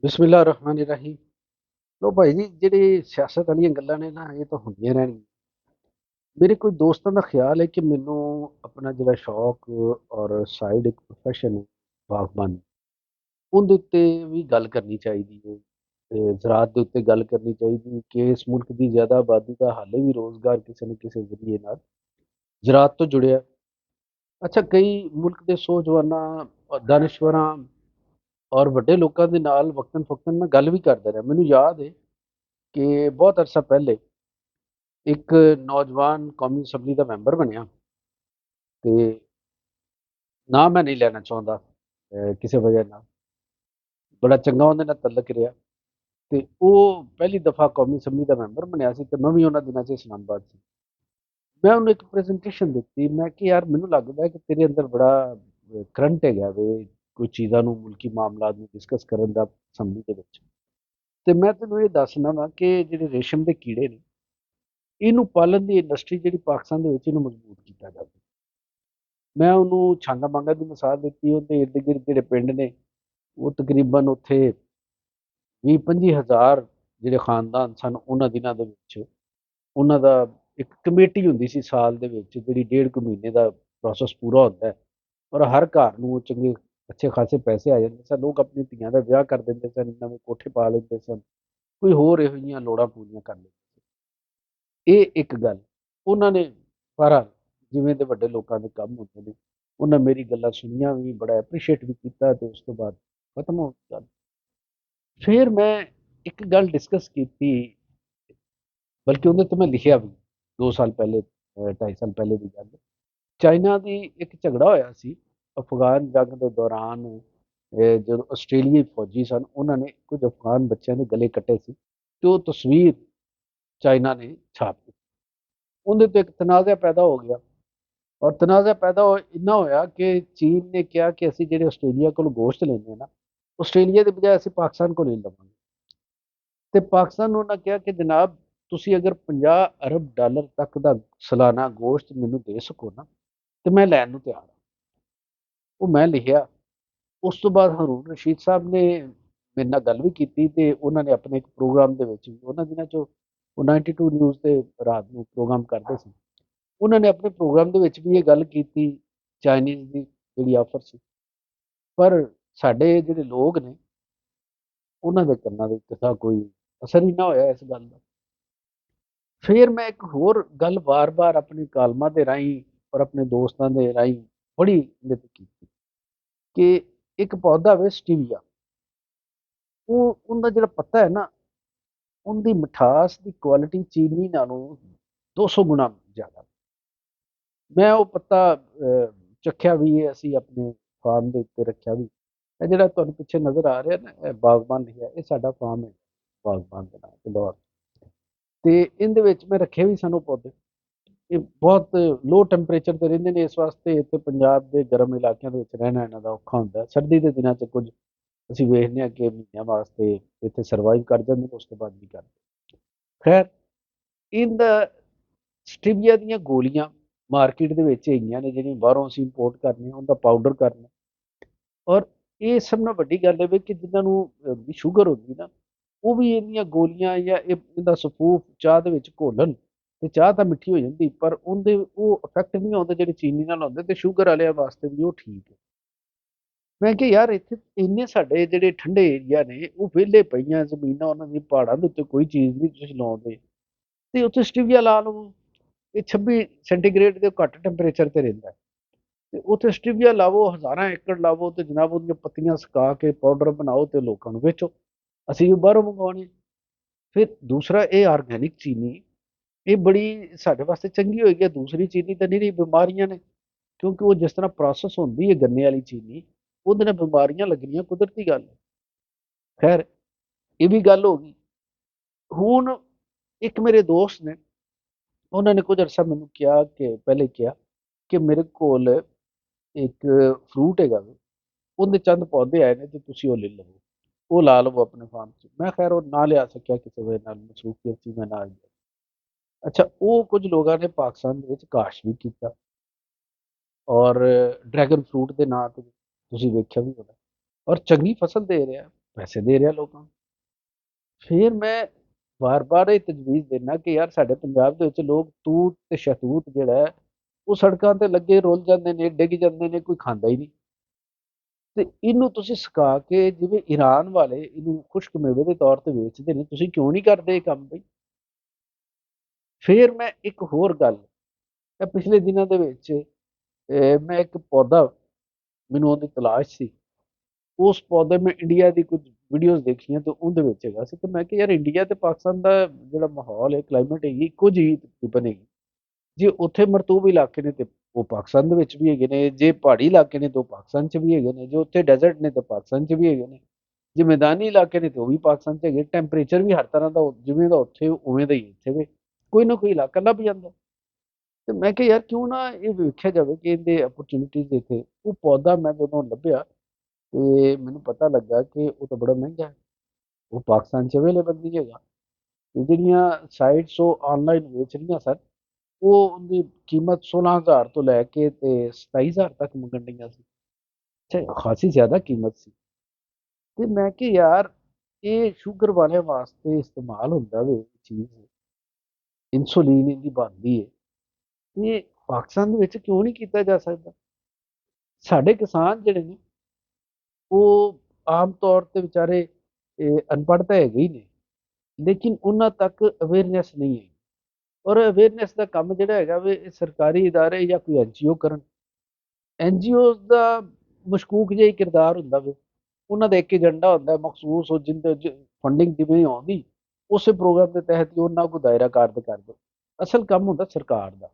ਬਿਸਮਿਲ੍ਲਾ ਰਹਿਮਾਨ ਰਹੀਮ। ਲੋ ਭਾਈ ਜੀ, ਜਿਹੜੀ ਸਿਆਸਤ ਵਾਲੀਆਂ ਗੱਲਾਂ ਨੇ ਨਾ, ਇਹ ਤਾਂ ਹੁੰਦੀਆਂ ਰਹਿਣਗੀਆਂ। ਮੇਰੇ ਕੋਈ ਦੋਸਤਾਂ ਦਾ ਖਿਆਲ ਹੈ ਕਿ ਮੈਨੂੰ ਆਪਣਾ ਜਿਹੜਾ ਸ਼ੌਕ ਔਰ ਸਾਈਡ ਇੱਕ ਪ੍ਰੋਫੈਸ਼ਨ ਹੈ ਬਾਗਬਾਨੀ, ਉਹਦੇ ਉੱਤੇ ਵੀ ਗੱਲ ਕਰਨੀ ਚਾਹੀਦੀ ਹੈ। ਤੇ ਜ਼ਰਾਅਤ ਦੇ ਉੱਤੇ ਗੱਲ ਕਰਨੀ ਚਾਹੀਦੀ ਹੈ ਕਿ ਇਸ ਮੁਲਕ ਦੀ ਜ਼ਿਆਦਾ ਆਬਾਦੀ ਦਾ ਹਾਲੇ ਵੀ ਰੋਜ਼ਗਾਰ ਕਿਸੇ ਨਾ ਕਿਸੇ ਜ਼ਰੀਏ ਨਾਲ ਜ਼ਰਾਅਤ ਤੋਂ ਜੁੜਿਆ। ਅੱਛਾ, ਕਈ ਮੁਲਕ ਦੇ ਸੌਜਵਾਨਾਂ, ਦਾਨਿਸ਼ਵਰਾਂ ਔਰ ਵੱਡੇ ਲੋਕਾਂ ਦੇ ਨਾਲ ਵਕਤਨ ਫਵਕਤਨ ਮੈਂ ਗੱਲ ਵੀ ਕਰਦਾ ਰਿਹਾ। ਮੈਨੂੰ ਯਾਦ ਹੈ ਕਿ ਬਹੁਤ ਅਰਸਾ ਪਹਿਲੇ ਇੱਕ ਨੌਜਵਾਨ ਕੌਮੀ ਅਸੈਂਬਲੀ ਦਾ ਮੈਂਬਰ ਬਣਿਆ, ਤੇ ਨਾ ਮੈਂ ਨਹੀਂ ਲੈਣਾ ਚਾਹੁੰਦਾ ਕਿਸੇ ਵਜ੍ਹਾ ਨਾਲ। ਬੜਾ ਚੰਗਾ ਉਹਦੇ ਨਾਲ ਤਲਕ ਰਿਹਾ, ਤੇ ਉਹ ਪਹਿਲੀ ਦਫਾ ਕੌਮੀ ਅਸੈਂਬਲੀ ਦਾ ਮੈਂਬਰ ਬਣਿਆ ਸੀ, ਤੇ ਮੈਂ ਵੀ ਉਹਨਾਂ ਦਿਨਾਂ 'ਚ ਇਸਲਾਮਾਬਾਦ ਸੀ। ਮੈਂ ਉਹਨੂੰ ਇੱਕ ਪ੍ਰੈਜੈਂਟੇਸ਼ਨ ਦਿੱਤੀ। ਮੈਂ ਕਿ ਯਾਰ, ਮੈਨੂੰ ਲੱਗਦਾ ਹੈ ਕਿ ਤੇਰੇ ਅੰਦਰ ਬੜਾ ਕਰੰਟ ਹੈਗਾ ਵੇ ਕੋਈ ਚੀਜ਼ਾਂ ਨੂੰ, ਮੁਲਕੀ ਮਾਮਲਾਤ ਨੂੰ ਡਿਸਕਸ ਕਰਨ ਦਾ ਅਸੈਂਬਲੀ ਦੇ ਵਿੱਚ। ਤੇ ਮੈਂ ਤੈਨੂੰ ਇਹ ਦੱਸਣਾ ਵਾ ਕਿ ਜਿਹੜੇ ਰੇਸ਼ਮ ਦੇ ਕੀੜੇ ਨੇ, ਇਹਨੂੰ ਪਾਲਣ ਦੀ ਇੰਡਸਟਰੀ ਜਿਹੜੀ ਪਾਕਿਸਤਾਨ ਦੇ ਵਿੱਚ, ਇਹਨੂੰ ਮਜ਼ਬੂਤ ਕੀਤਾ ਜਾਵੇ। ਮੈਂ ਉਹਨੂੰ ਛਾਂਗਾ ਮਾਂਗਾ ਦੀ ਮਿਸਾਲ ਦਿੱਤੀ। ਉਹਦੇ ਇਰਦ ਗਿਰਦ ਜਿਹੜੇ ਪਿੰਡ ਨੇ, ਉਹ ਤਕਰੀਬਨ ਉੱਥੇ 20-25 ਹਜ਼ਾਰ ਜਿਹੜੇ ਖਾਨਦਾਨ ਸਨ। ਉਹਨਾਂ ਦਿਨਾਂ ਦੇ ਵਿੱਚ ਉਹਨਾਂ ਦਾ ਇੱਕ ਕਮੇਟੀ ਹੁੰਦੀ ਸੀ ਸਾਲ ਦੇ ਵਿੱਚ, ਜਿਹੜੀ 1.5 ਕੁ ਮਹੀਨੇ ਦਾ ਪ੍ਰੋਸੈਸ ਪੂਰਾ ਹੁੰਦਾ ਹੈ, ਔਰ ਹਰ ਘਰ ਨੂੰ ਚੰਗੇ ਅੱਛੇ ਖਾਸੇ ਪੈਸੇ ਆ ਜਾਂਦੇ ਸਨ। ਲੋਕ ਆਪਣੀ ਧੀਆਂ ਦਾ ਵਿਆਹ ਕਰ ਦਿੰਦੇ ਸਨ, ਨਵੇਂ ਕੋਠੇ ਪਾ ਲੈਂਦੇ ਸਨ, ਕੋਈ ਹੋਰ ਇਹੋ ਜਿਹੀਆਂ ਲੋੜਾਂ ਪੂਰੀਆਂ ਕਰ ਲੈਂਦੇ ਸਨ। ਇਹ ਇੱਕ ਗੱਲ ਉਹਨਾਂ ਨੇ ਸਾਰਾ, ਜਿਵੇਂ ਦੇ ਵੱਡੇ ਲੋਕਾਂ ਦੇ ਕੰਮ ਹੁੰਦੇ ਨੇ, ਉਹਨਾਂ ਮੇਰੀ ਗੱਲਾਂ ਸੁਣੀਆਂ ਵੀ, ਬੜਾ ਐਪਰੀਸ਼ੀਏਟ ਵੀ ਕੀਤਾ, ਤੇ ਉਸ ਤੋਂ ਬਾਅਦ ਖਤਮ ਹੋ ਗਈ ਗੱਲ। ਫਿਰ ਮੈਂ ਇੱਕ ਗੱਲ ਡਿਸਕਸ ਕੀਤੀ, ਬਲਕਿ ਉਹਦੇ ਤੇ ਮੈਂ ਲਿਖਿਆ ਵੀ 2 ਸਾਲ ਪਹਿਲੇ, 2.5 ਸਾਲ ਪਹਿਲੇ ਦੀ ਗੱਲ। ਚਾਈਨਾ ਦੀ ਇੱਕ ਝਗੜਾ ਹੋਇਆ ਸੀ ਅਫਗਾਨ ਜੰਗ ਦੇ ਦੌਰਾਨ। ਜਦੋਂ ਆਸਟ੍ਰੇਲੀਆਈ ਫੌਜੀ ਸਨ, ਉਹਨਾਂ ਨੇ ਕੁਝ ਅਫਗਾਨ ਬੱਚਿਆਂ ਦੇ ਗਲੇ ਕੱਟੇ ਸੀ, ਤੇ ਉਹ ਤਸਵੀਰ ਚਾਈਨਾ ਨੇ ਛਾਪ ਦਿੱਤੀ। ਉਹਦੇ ਤੇ ਇੱਕ ਤਨਾਜ਼ਾ ਪੈਦਾ ਹੋ ਗਿਆ, ਔਰ ਤਨਾਜ਼ਾ ਪੈਦਾ ਇੰਨਾ ਹੋਇਆ ਕਿ ਚੀਨ ਨੇ ਕਿਹਾ ਕਿ ਅਸੀਂ ਜਿਹੜੇ ਆਸਟ੍ਰੇਲੀਆ ਕੋਲ ਗੋਸ਼ਤ ਲੈਂਦੇ ਹਾਂ ਨਾ, ਆਸਟ੍ਰੇਲੀਆ ਦੇ ਬਜਾਏ ਅਸੀਂ ਪਾਕਿਸਤਾਨ ਕੋਲ ਲੈ ਲਵਾਂਗੇ। ਤੇ ਪਾਕਿਸਤਾਨ ਨੂੰ ਉਹਨਾਂ ਕਿਹਾ ਕਿ ਜਨਾਬ, ਤੁਸੀਂ ਅਗਰ 50 ਅਰਬ ਡਾਲਰ ਤੱਕ ਦਾ ਸਾਲਾਨਾ ਗੋਸ਼ਤ ਮੈਨੂੰ ਦੇ ਸਕੋ ਨਾ, ਤੇ ਮੈਂ ਲੈਣ ਨੂੰ ਤਿਆਰ ਹਾਂ। ਉਹ ਮੈਂ ਲਿਖਿਆ। ਉਸ ਤੋਂ ਬਾਅਦ ਹਰੂਨ ਰਸ਼ੀਦ ਸਾਹਿਬ ਨੇ ਮੇਰੇ ਨਾਲ ਗੱਲ ਵੀ ਕੀਤੀ, ਤੇ ਉਹਨਾਂ ਨੇ ਆਪਣੇ ਇੱਕ ਪ੍ਰੋਗਰਾਮ ਦੇ ਵਿੱਚ ਵੀ, ਉਹਨਾਂ ਦਿਨਾਂ 'ਚ ਉਹ 92 ਨਿਊਜ਼ ਤੇ ਰਾਤ ਨੂੰ ਪ੍ਰੋਗਰਾਮ ਕਰਦੇ ਸੀ, ਉਹਨਾਂ ਨੇ ਆਪਣੇ ਪ੍ਰੋਗਰਾਮ ਦੇ ਵਿੱਚ ਵੀ ਇਹ ਗੱਲ ਕੀਤੀ, ਚਾਈਨੀਜ਼ ਦੀ ਜਿਹੜੀ ਆਫਰ ਸੀ। ਪਰ ਸਾਡੇ ਜਿਹੜੇ ਲੋਕ ਨੇ, ਉਹਨਾਂ ਦੇ ਕੰਨਾਂ ਦੇ ਉੱਤੇ ਤਾਂ ਕੋਈ ਅਸਰ ਹੀ ਨਾ ਹੋਇਆ ਇਸ ਗੱਲ ਦਾ। ਫਿਰ ਮੈਂ ਇੱਕ ਹੋਰ ਗੱਲ ਵਾਰ-ਵਾਰ ਆਪਣੀ ਕਾਲਮਾਂ ਦੇ ਰਾਹੀਂ ਔਰ ਆਪਣੇ ਦੋਸਤਾਂ ਦੇ ਰਾਹੀਂ ਬੜੀ ਨਿਤ ਕੀਤੀ ਕਿ ਇੱਕ ਪੌਦਾ ਵੇ ਸਟੀਵੀਆ, ਉਹ ਉਹਦਾ ਜਿਹੜਾ ਪੱਤਾ ਹੈ ਨਾ, ਉਹਦੀ ਮਿਠਾਸ ਦੀ ਕੁਆਲਿਟੀ ਚੀਨੀ ਨਾਲੋਂ 200 ਗੁਣਾ ਜ਼ਿਆਦਾ। ਮੈਂ ਉਹ ਪੱਤਾ ਚੱਖਿਆ ਵੀ ਹੈ, ਅਸੀਂ ਆਪਣੇ ਫਾਰਮ ਦੇ ਉੱਤੇ ਰੱਖਿਆ ਵੀ। ਇਹ ਜਿਹੜਾ ਤੁਹਾਨੂੰ ਪਿੱਛੇ ਨਜ਼ਰ ਆ ਰਿਹਾ ਨਾ, ਇਹ ਬਾਗਬਾਨ ਲਿਖਿਆ, ਇਹ ਸਾਡਾ ਫਾਰਮ ਹੈ ਬਾਗਬਾਨ ਦੇ ਨਾਂ ਤੇ ਲਾਹੌਰ। ਤੇ ਇਹਦੇ ਵਿੱਚ ਮੈਂ ਰੱਖੇ ਵੀ ਸਾਨੂੰ ਪੌਦੇ। ਇਹ ਬਹੁਤ ਲੋ ਟੈਂਪਰੇਚਰ ਤੇ ਰਹਿੰਦੇ ਨੇ, ਇਸ ਵਾਸਤੇ ਇੱਥੇ ਪੰਜਾਬ ਦੇ ਗਰਮ ਇਲਾਕਿਆਂ ਦੇ ਵਿੱਚ ਰਹਿਣਾ ਇਹਨਾਂ ਦਾ ਔਖਾ ਹੁੰਦਾ। ਸਰਦੀ ਦੇ ਦਿਨਾਂ 'ਚ ਕੁਝ ਅਸੀਂ ਵੇਖਦੇ ਹਾਂ ਕਿ ਮਹੀਨਿਆਂ ਵਾਸਤੇ ਇੱਥੇ ਸਰਵਾਈਵ ਕਰ ਜਾਂਦੇ ਨੇ, ਉਸ ਤੋਂ ਬਾਅਦ ਨਹੀਂ ਕਰਦੇ। ਖੈਰ, ਇਹਦਾ ਸਟੀਵੀਆ ਦੀਆਂ ਗੋਲੀਆਂ ਮਾਰਕੀਟ ਦੇ ਵਿੱਚ ਹੈਗੀਆਂ ਨੇ, ਜਿਹੜੀਆਂ ਬਾਹਰੋਂ ਅਸੀਂ ਇੰਪੋਰਟ ਕਰਨੀਆਂ, ਉਹਦਾ ਪਾਊਡਰ ਕਰਨਾ। ਔਰ ਇਹ ਸਭ ਨਾਲ ਵੱਡੀ ਗੱਲ ਇਹ ਵੀ ਕਿ ਜਿਨ੍ਹਾਂ ਨੂੰ ਵੀ ਸ਼ੂਗਰ ਹੁੰਦੀ ਨਾ, ਉਹ ਵੀ ਇਹਦੀਆਂ ਗੋਲੀਆਂ ਜਾਂ ਇਹਦਾ ਸਫੂਫ ਚਾਹ ਦੇ ਵਿੱਚ ਘੋਲਣ, ਤੇ ਚਾਹ ਤਾਂ ਮਿੱਠੀ ਹੋ ਜਾਂਦੀ, ਪਰ ਉਹਦੇ ਉਹ ਇਫੈਕਟ ਨਹੀਂ ਆਉਂਦੇ ਜਿਹੜੇ ਚੀਨੀ ਨਾਲ ਆਉਂਦੇ, ਤੇ ਸ਼ੂਗਰ ਵਾਲਿਆਂ ਵਾਸਤੇ ਵੀ ਉਹ ਠੀਕ ਹੈ। ਮੈਂ ਕਿਹਾ ਯਾਰ, ਇੱਥੇ ਇੰਨੇ ਸਾਡੇ ਜਿਹੜੇ ਠੰਡੇ ਏਰੀਆ ਨੇ, ਉਹ ਵਿਹਲੇ ਪਈਆਂ ਜ਼ਮੀਨਾਂ, ਉਹਨਾਂ ਦੀ ਪਹਾੜਾਂ ਦੇ ਉੱਤੇ ਕੋਈ ਚੀਜ਼ ਨਹੀਂ ਤੁਸੀਂ ਲਾਉਂਦੇ, ਤੇ ਉੱਥੇ ਸਟੀਵੀਆ ਲਾ ਲਓ। ਇਹ 26 ਸੈਂਟੀਗ੍ਰੇਡ ਦੇ ਘੱਟ ਟੈਂਪਰੇਚਰ ਤੇ ਰਹਿੰਦਾ, ਤੇ ਉੱਥੇ ਸਟੀਵੀਆ ਲਾਵੋ, ਹਜ਼ਾਰਾਂ ਏਕੜ ਲਾਵੋ, ਤੇ ਜਨਾਬ ਉਹਦੀਆਂ ਪੱਤੀਆਂ ਸੁਕਾ ਕੇ ਪਾਊਡਰ ਬਣਾਓ ਤੇ ਲੋਕਾਂ ਨੂੰ ਵੇਚੋ। ਅਸੀਂ ਵੀ ਬਾਹਰੋਂ ਮੰਗਵਾਉਣੀ। ਫਿਰ ਦੂਸਰਾ, ਇਹ ਆਰਗੈਨਿਕ ਚੀਨੀ, ਇਹ ਬੜੀ ਸਾਡੇ ਵਾਸਤੇ ਚੰਗੀ ਹੋਏਗੀ। ਦੂਸਰੀ ਚੀਨੀ ਤਾਂ ਨਹੀਂ ਰਹੀ, ਬਿਮਾਰੀਆਂ ਨੇ, ਕਿਉਂਕਿ ਉਹ ਜਿਸ ਤਰ੍ਹਾਂ ਪ੍ਰੋਸੈਸ ਹੁੰਦੀ ਹੈ ਗੰਨੇ ਵਾਲੀ ਚੀਨੀ, ਉਹਦੇ ਨਾਲ ਬਿਮਾਰੀਆਂ ਲੱਗਣੀਆਂ ਕੁਦਰਤੀ ਗੱਲ ਹੈ। ਖੈਰ, ਇਹ ਵੀ ਗੱਲ ਹੋ ਗਈ। ਹੁਣ ਇੱਕ ਮੇਰੇ ਦੋਸਤ ਨੇ, ਉਹਨਾਂ ਨੇ ਕੁਝ ਅਰਸਾ ਮੈਨੂੰ ਕਿਹਾ ਕਿ ਪਹਿਲੇ ਕਿਹਾ ਕਿ ਮੇਰੇ ਕੋਲ ਇੱਕ ਫਰੂਟ ਹੈਗਾ ਵੇ, ਉਹਦੇ ਚੰਦ ਪੌਦੇ ਆਏ ਨੇ, ਤੇ ਤੁਸੀਂ ਉਹ ਲੈ ਲਵੋ, ਉਹ ਲਾ ਲਵੋ ਆਪਣੇ ਫਾਰਮ 'ਚ। ਮੈਂ ਖੈਰ ਉਹ ਨਾ ਲਿਆ ਸਕਿਆ, ਕਿਸੇ ਵਜ੍ਹਾ ਨਾਲ ਮਸਰੂਫੀਅਤ ਸੀ, ਮੈਂ ਨਾ ਗਿਆ। ਅੱਛਾ, ਉਹ ਕੁਝ ਲੋਕਾਂ ਨੇ ਪਾਕਿਸਤਾਨ ਦੇ ਵਿੱਚ ਕਾਸ਼ ਵੀ ਕੀਤਾ, ਔਰ ਡਰੈਗਨ ਫਰੂਟ ਦੇ ਨਾਂ ਤੇ ਤੁਸੀਂ ਵੇਖਿਆ ਵੀ ਹੋਣਾ, ਔਰ ਚੰਗੀ ਫਸਲ ਦੇ ਰਿਹਾ। ਪੈਸੇ ਦੇ ਰਿਹਾ ਲੋਕਾਂ ਨੂੰ। ਫਿਰ ਮੈਂ ਵਾਰ-ਵਾਰ ਇਹ ਤਜਵੀਜ਼ ਦਿੰਦਾ ਕਿ ਯਾਰ ਸਾਡੇ ਪੰਜਾਬ ਦੇ ਵਿੱਚ ਲੋਕ ਤੂਤ ਤੇ ਸ਼ਹਿਤੂਤ ਜਿਹੜਾ ਹੈ, ਉਹ ਸੜਕਾਂ ਤੇ ਲੱਗੇ ਰੁੱਲ ਜਾਂਦੇ ਨੇ, ਡਿੱਗ ਜਾਂਦੇ ਨੇ, ਕੋਈ ਖਾਂਦਾ ਹੀ ਨਹੀਂ। ਤੇ ਇਹਨੂੰ ਤੁਸੀਂ ਸੁਕਾ ਕੇ ਜਿਵੇਂ ਈਰਾਨ ਵਾਲੇ ਇਹਨੂੰ ਖੁਸ਼ਕ ਮੇਵੇ ਦੇ ਤੌਰ ਤੇ ਵੇਚਦੇ ਨੇ, ਤੁਸੀਂ ਕਿਉਂ ਨਹੀਂ ਕਰਦੇ ਇਹ ਕੰਮ ਬਈ? ਫਿਰ ਮੈਂ ਇੱਕ ਹੋਰ ਗੱਲ, ਇਹ ਪਿਛਲੇ ਦਿਨਾਂ ਦੇ ਵਿੱਚ ਮੈਂ ਇੱਕ ਪੌਦਾ, ਮੈਨੂੰ ਉਹਦੀ ਤਲਾਸ਼ ਸੀ। ਉਸ ਪੌਦੇ ਮੈਂ ਇੰਡੀਆ ਦੀ ਕੁਝ ਵੀਡੀਓਜ਼ ਦੇਖੀਆਂ ਤੇ ਉਹਦੇ ਵਿੱਚ ਹੈਗਾ ਸੀ, ਤੇ ਮੈਂ ਕਿਹਾ ਯਾਰ ਇੰਡੀਆ ਤੇ ਪਾਕਿਸਤਾਨ ਦਾ ਜਿਹੜਾ ਮਾਹੌਲ ਹੈ, ਕਲਾਈਮੇਟ ਹੈਗੀ, ਇੱਕੋ ਜਿਹੀ ਤਕਰੀਬਨ ਹੈਗੀ। ਜੇ ਉੱਥੇ ਮਰਤੂਬ ਇਲਾਕੇ ਨੇ ਤੇ ਉਹ ਪਾਕਿਸਤਾਨ ਦੇ ਵਿੱਚ ਵੀ ਹੈਗੇ ਨੇ, ਜੇ ਪਹਾੜੀ ਇਲਾਕੇ ਨੇ ਤਾਂ ਉਹ ਪਾਕਿਸਤਾਨ 'ਚ ਵੀ ਹੈਗੇ ਨੇ, ਜੇ ਉੱਥੇ ਡੈਜ਼ਰਟ ਨੇ ਤਾਂ ਪਾਕਿਸਤਾਨ 'ਚ ਵੀ ਹੈਗੇ ਨੇ, ਜੇ ਮੈਦਾਨੀ ਇਲਾਕੇ ਨੇ ਤੇ ਉਹ ਵੀ ਪਾਕਿਸਤਾਨ 'ਚ ਹੈਗੇ। ਟੈਂਪਰੇਚਰ ਵੀ ਹਰ ਤਰ੍ਹਾਂ ਦਾ ਜਿਵੇਂ ਦਾ ਉੱਥੇ ਉਵੇਂ ਦਾ ਹੀ ਇੱਥੇ ਵੀ ਕੋਈ ਨਾ ਕੋਈ ਇਲਾਕਾ ਲੱਭ ਜਾਂਦਾ। ਤੇ ਮੈਂ ਕਿਹਾ ਯਾਰ ਕਿਉਂ ਨਾ ਇਹ ਵੇਖਿਆ ਜਾਵੇ ਕਿ ਇਹਦੇ ਅਪਰਚੁਨਿਟੀਜ਼ ਇੱਥੇ। ਉਹ ਪੌਦਾ ਮੈਂ ਜਦੋਂ ਲੱਭਿਆ ਤੇ ਮੈਨੂੰ ਪਤਾ ਲੱਗਾ ਕਿ ਉਹ ਤਾਂ ਬੜਾ ਮਹਿੰਗਾ ਹੈ, ਉਹ ਪਾਕਿਸਤਾਨ 'ਚ ਅਵੇਲੇਬਲ ਨਹੀਂ ਹੈਗਾ। ਤੇ ਜਿਹੜੀਆਂ ਸਾਈਟਸ ਉਹ ਆਨਲਾਈਨ ਵੇਚ ਰਹੀਆਂ ਸਨ, ਉਹ ਉਹਦੀ ਕੀਮਤ 16,000 ਤੋਂ ਲੈ ਕੇ ਤੇ 27,000 ਤੱਕ ਮੰਗਣ ਡੀਆਂ ਸੀ। ਤੇ ਖਾਸੀ ਜ਼ਿਆਦਾ ਕੀਮਤ ਸੀ। ਤੇ ਮੈਂ ਕਿਹਾ ਯਾਰ ਇਹ ਸ਼ੂਗਰ ਵਾਲਿਆਂ ਵਾਸਤੇ ਇਸਤੇਮਾਲ ਹੁੰਦਾ ਵੇ ਚੀਜ਼, ਇਨਸੂਲਿਨ ਇਹਦੀ ਬਣਦੀ ਹੈ, ਇਹ ਪਾਕਿਸਤਾਨ ਦੇ ਵਿੱਚ ਕਿਉਂ ਨਹੀਂ ਕੀਤਾ ਜਾ ਸਕਦਾ? ਸਾਡੇ ਕਿਸਾਨ ਜਿਹੜੇ ਨੇ ਉਹ ਆਮ ਤੌਰ ਤੇ ਵਿਚਾਰੇ ਅਨਪੜ੍ਹ ਤਾਂ ਹੈਗੇ ਹੀ ਨੇ, ਲੇਕਿਨ ਉਹਨਾਂ ਤੱਕ ਅਵੇਅਰਨੈਸ ਨਹੀਂ ਹੈ। ਔਰ ਅਵੇਅਰਨੈਸ ਦਾ ਕੰਮ ਜਿਹੜਾ ਹੈਗਾ ਵੇ, ਇਹ ਸਰਕਾਰੀ ਇਦਾਰੇ ਜਾਂ ਕੋਈ ਐਨਜੀਓ ਕਰਨ। ਐਨਜੀਓਜ਼ ਦਾ ਮਸ਼ਕੂਕ ਜਿਹਾ ਹੀ ਕਿਰਦਾਰ ਹੁੰਦਾ ਵੇ। ਉਹਨਾਂ ਦਾ ਇੱਕ ਏਜੰਡਾ ਹੁੰਦਾ ਹੈ ਮਖਸੂਸ, ਉਹ ਜਿੰਦੇ ਫੰਡਿੰਗ ਜਿਵੇਂ ਆਉਂਦੀ, ਉਸੇ ਪ੍ਰੋਗਰਾਮ ਦੇ ਤਹਿਤ ਹੀ ਉਹਨਾਂ ਕੋਲ ਦਾਇਰਾ ਕਾਰਜ ਕਰ ਦਿਓ। ਅਸਲ ਕੰਮ ਹੁੰਦਾ ਸਰਕਾਰ ਦਾ।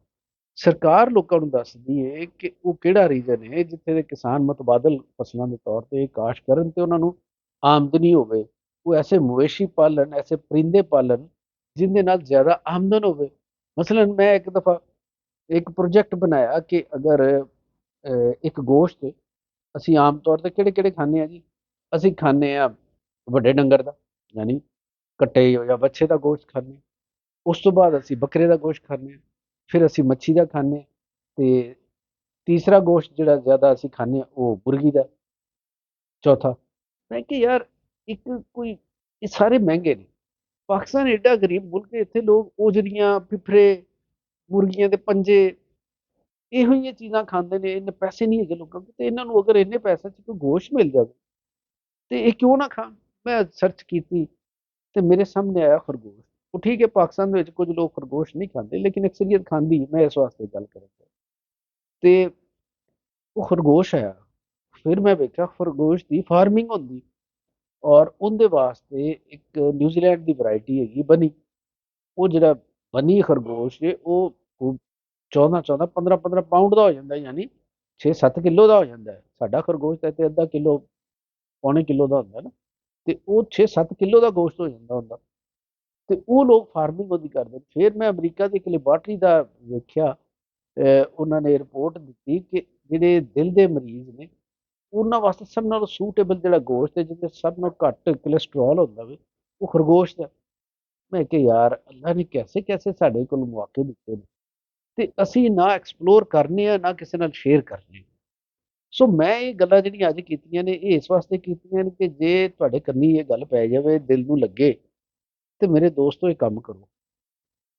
ਸਰਕਾਰ ਲੋਕਾਂ ਨੂੰ ਦੱਸਦੀ ਹੈ ਕਿ ਉਹ ਕਿਹੜਾ ਰੀਜਨ ਹੈ ਜਿੱਥੇ ਦੇ ਕਿਸਾਨ ਮੁਤਬਾਦਲ ਫਸਲਾਂ ਦੇ ਤੌਰ ਤੇ ਕਾਸ਼ ਕਰਨ ਤੇ ਉਹਨਾਂ ਨੂੰ ਆਮਦਨੀ ਹੋਵੇ। ਉਹ ਐਸੇ ਮਵੇਸ਼ੀ ਪਾਲਣ, ਐਸੇ ਪਰਿੰਦੇ ਪਾਲਣ ਜਿਹਦੇ ਨਾਲ ਜ਼ਿਆਦਾ ਆਮਦਨ ਹੋਵੇ। ਮਸਲਨ ਮੈਂ ਇੱਕ ਦਫਾ ਇੱਕ ਪ੍ਰੋਜੈਕਟ ਬਣਾਇਆ ਕਿ ਅਗਰ ਇੱਕ ਗੋਸ਼ਤ ਅਸੀਂ ਆਮ ਤੌਰ ਤੇ ਕਿਹੜੇ ਕਿਹੜੇ ਖਾਂਦੇ ਆ ਜੀ? ਅਸੀਂ ਖਾਂਦੇ ਆ ਵੱਡੇ ਡੰਗਰ ਦਾ, ਯਾਨੀ ਕੱਟੇ ਜਾਂ ਵੱਛੇ ਦਾ ਗੋਸ਼ਤ ਖਾਂਦੇ ਹਾਂ। ਉਸ ਤੋਂ ਬਾਅਦ ਅਸੀਂ ਬੱਕਰੇ ਦਾ ਗੋਸ਼ਤ ਖਾਂਦੇ ਹਾਂ। ਫਿਰ ਅਸੀਂ ਮੱਛੀ ਦਾ ਖਾਂਦੇ ਹਾਂ। ਤੇ ਤੀਸਰਾ ਗੋਸ਼ਤ ਜਿਹੜਾ ਜ਼ਿਆਦਾ ਅਸੀਂ ਖਾਂਦੇ ਹਾਂ ਉਹ ਮੁਰਗੀ ਦਾ। ਚੌਥਾ, ਮੈਂ ਕਿ ਯਾਰ ਇੱਕ ਕੋਈ, ਇਹ ਸਾਰੇ ਮਹਿੰਗੇ ਨੇ। ਪਾਕਿਸਤਾਨ ਐਡਾ ਗਰੀਬ ਮੁਲਕ ਹੈ, ਇੱਥੇ ਲੋਕ ਉਜਰੀਆਂ, ਫਿਫਰੇ, ਮੁਰਗੀਆਂ ਦੇ ਪੰਜੇ, ਇਹੋ ਜਿਹੀਆਂ ਚੀਜ਼ਾਂ ਖਾਂਦੇ ਨੇ। ਇੰਨੇ ਪੈਸੇ ਨਹੀਂ ਹੈਗੇ ਲੋਕਾਂ ਕੋਲ, ਤੇ ਇਹਨਾਂ ਨੂੰ ਅਗਰ ਇੰਨੇ ਪੈਸੇ 'ਚ ਕੋਈ ਗੋਸ਼ਤ ਮਿਲ ਜਾਵੇ ਤੇ ਇਹ ਕਿਉਂ ਨਾ ਖਾਣ? ਮੈਂ ਸਰਚ ਕੀਤੀ ਤੇ ਮੇਰੇ ਸਾਹਮਣੇ ਆਇਆ ਖਰਗੋਸ਼। ਉਹ ਠੀਕ ਹੈ, ਪਾਕਿਸਤਾਨ ਦੇ ਵਿੱਚ ਕੁਝ ਲੋਕ ਖਰਗੋਸ਼ ਨਹੀਂ ਖਾਂਦੇ, ਲੇਕਿਨ ਅਕਸਰੀਅਤ ਖਾਂਦੀ ਹੈ। ਮੈਂ ਇਸ ਵਾਸਤੇ ਗੱਲ ਕਰਾਂ ਤੇ ਉਹ ਖਰਗੋਸ਼ ਆਇਆ। ਫਿਰ ਮੈਂ ਵੇਖਿਆ ਖਰਗੋਸ਼ ਦੀ ਫਾਰਮਿੰਗ ਹੁੰਦੀ, ਔਰ ਉਹਦੇ ਵਾਸਤੇ ਇੱਕ ਨਿਊਜ਼ੀਲੈਂਡ ਦੀ ਵੈਰਾਈਟੀ ਹੈਗੀ ਬਨੀ। ਉਹ ਜਿਹੜਾ ਬਨੀ ਖਰਗੋਸ਼ ਹੈ ਉਹ 14 15 ਪਾਊਂਡ ਦਾ ਹੋ ਜਾਂਦਾ, ਯਾਨੀ 6-7 ਕਿਲੋ ਦਾ ਹੋ ਜਾਂਦਾ ਹੈ। ਸਾਡਾ ਖਰਗੋਸ਼ ਤਾਂ ਇੱਥੇ ਅੱਧਾ ਕਿਲੋ, ਪੌਣੇ ਕਿਲੋ ਦਾ ਹੁੰਦਾ ਨਾ, ਤੇ ਉਹ 6-7 ਕਿਲੋ ਦਾ ਗੋਸ਼ਤ ਹੋ ਜਾਂਦਾ ਹੁੰਦਾ। ਤੇ ਉਹ ਲੋਕ ਫਾਰਮਿੰਗ ਉਹਦੀ ਕਰਦੇ। ਫਿਰ ਮੈਂ ਅਮਰੀਕਾ ਦੀ ਇੱਕ ਲੈਬਾਰਟਰੀ ਦਾ ਵੇਖਿਆ, ਉਹਨਾਂ ਨੇ ਰਿਪੋਰਟ ਦਿੱਤੀ ਕਿ ਜਿਹੜੇ ਦਿਲ ਦੇ ਮਰੀਜ਼ ਨੇ ਉਹਨਾਂ ਵਾਸਤੇ ਸਭ ਨਾਲੋਂ ਸੂਟੇਬਲ ਜਿਹੜਾ ਗੋਸ਼ਤ ਹੈ, ਜਿਹਦੇ ਸਭ ਨਾਲੋਂ ਘੱਟ ਕੋਲੈਸਟਰੋਲ ਹੁੰਦਾ ਵੇ, ਉਹ ਖਰਗੋਸ਼ ਦਾ। ਮੈਂ ਕਿਹਾ ਯਾਰ ਅੱਲਾ ਨੇ ਕੈਸੇ ਕੈਸੇ ਸਾਡੇ ਕੋਲ ਮੌਕੇ ਦਿੱਤੇ ਨੇ, ਤੇ ਅਸੀਂ ਨਾ ਐਕਸਪਲੋਰ ਕਰਨੇ ਆ, ਨਾ ਕਿਸੇ ਨਾਲ ਸ਼ੇਅਰ ਕਰਨੇ। ਸੋ ਮੈਂ ਇਹ ਗੱਲਾਂ ਜਿਹੜੀਆਂ ਅੱਜ ਕੀਤੀਆਂ ਨੇ, ਇਹ ਇਸ ਵਾਸਤੇ ਕੀਤੀਆਂ ਨੇ ਕਿ ਜੇ ਤੁਹਾਡੇ ਕੰਨੀ ਇਹ ਗੱਲ ਪੈ ਜਾਵੇ, ਦਿਲ ਨੂੰ ਲੱਗੇ, ਤੇ ਮੇਰੇ ਦੋਸਤੋ ਇਹ ਕੰਮ ਕਰੋ।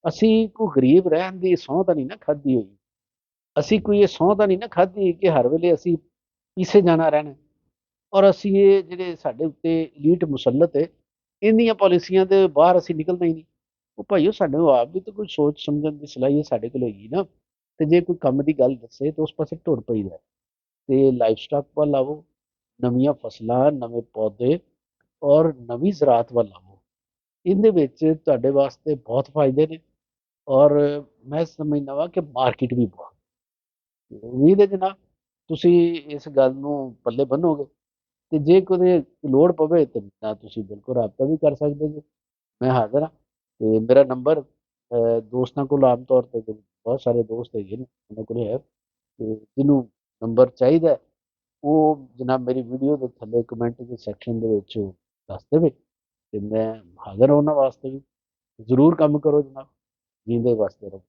ਅਸੀਂ ਕੋਈ ਗਰੀਬ ਰਹਿਣ ਦੀ ਸਹੁੰ ਤਾਂ ਨਹੀਂ ਨਾ ਖਾਧੀ ਹੋਈ। ਅਸੀਂ ਕੋਈ ਇਹ ਸਹੁੰ ਤਾਂ ਨਹੀਂ ਨਾ ਖਾਧੀ ਕਿ ਹਰ ਵੇਲੇ ਅਸੀਂ ਪੀਛੇ ਜਾਣਾ ਰਹਿਣਾ। ਔਰ ਅਸੀਂ ਇਹ ਜਿਹੜੇ ਸਾਡੇ ਉੱਤੇ ਲੀਟ ਮੁਸੱਲਤ ਹੈ, ਇਹਦੀਆਂ ਪਾਲਿਸੀਆਂ ਦੇ ਬਾਹਰ ਅਸੀਂ ਨਿਕਲਣਾ ਹੀ ਨਹੀਂ। ਉਹ ਭਾਈਓ ਸਾਡੇ ਨੂੰ ਆਪ ਵੀ ਤਾਂ ਕੋਈ ਸੋਚ ਸਮਝਣ ਦੀ ਸਲਾਹੀਅਤ ਸਾਡੇ ਕੋਲ ਹੈਗੀ ਨਾ। ਤੇ ਜੇ ਕੋਈ ਕੰਮ ਦੀ ਗੱਲ ਦੱਸੇ ਤਾਂ ਉਸ ਪਾਸੇ ਟੁਰ ਪਈਦਾ। ਤੇ ਲਾਈਫ ਸਟਾਕ ਵੱਲ ਆਵੋ, ਨਵੀਆਂ ਫਸਲਾਂ, ਨਵੇਂ ਪੌਦੇ ਔਰ ਨਵੀਂ ਜ਼ਰਾਤ ਵੱਲ ਆਵੋ। ਇਹਦੇ ਵਿੱਚ ਤੁਹਾਡੇ ਵਾਸਤੇ ਬਹੁਤ ਫਾਇਦੇ ਨੇ, ਔਰ ਮੈਂ ਸਮਝਦਾ ਵਾਂ ਕਿ ਮਾਰਕੀਟ ਵੀ ਬਹੁਤ। ਉਮੀਦ ਹੈ ਜਨਾਬ ਤੁਸੀਂ ਇਸ ਗੱਲ ਨੂੰ ਪੱਲੇ ਬੰਨੋਗੇ, ਤੇ ਜੇ ਕਦੇ ਲੋੜ ਪਵੇ ਤਾਂ ਤੁਸੀਂ ਬਿਲਕੁਲ ਰਾਬਤਾ ਵੀ ਕਰ ਸਕਦੇ ਜੀ। ਮੈਂ ਹਾਜ਼ਰ ਹਾਂ। ਤੇ ਮੇਰਾ ਨੰਬਰ ਦੋਸਤਾਂ ਕੋਲ ਆਮ ਤੌਰ ਤੇ ਬਹੁਤ ਸਾਰੇ ਦੋਸਤ ਹੈਗੇ ਨੇ, ਉਹਨਾਂ ਕੋਲ ਹੈ। ਤੇ ਜਿਹਨੂੰ ਨੰਬਰ ਚਾਹੀਦਾ ਹੈ, ਉਹ ਜਨਾਬ ਮੇਰੀ ਵੀਡੀਓ ਦੇ ਥੱਲੇ ਕਮੈਂਟ ਦੇ ਸੈਕਸ਼ਨ ਦੇ ਵਿੱਚ ਉਹ ਦੱਸ ਦੇਵੇ, ਤੇ ਮੈਂ ਹਾਜ਼ਰ ਹਾਂ ਉਹਨਾਂ ਵਾਸਤੇ ਵੀ। ਜ਼ਰੂਰ ਕੰਮ ਕਰੋ ਜਨਾਬ, ਜੀਂਦੇ ਵਾਸਤੇ ਰਹੋ।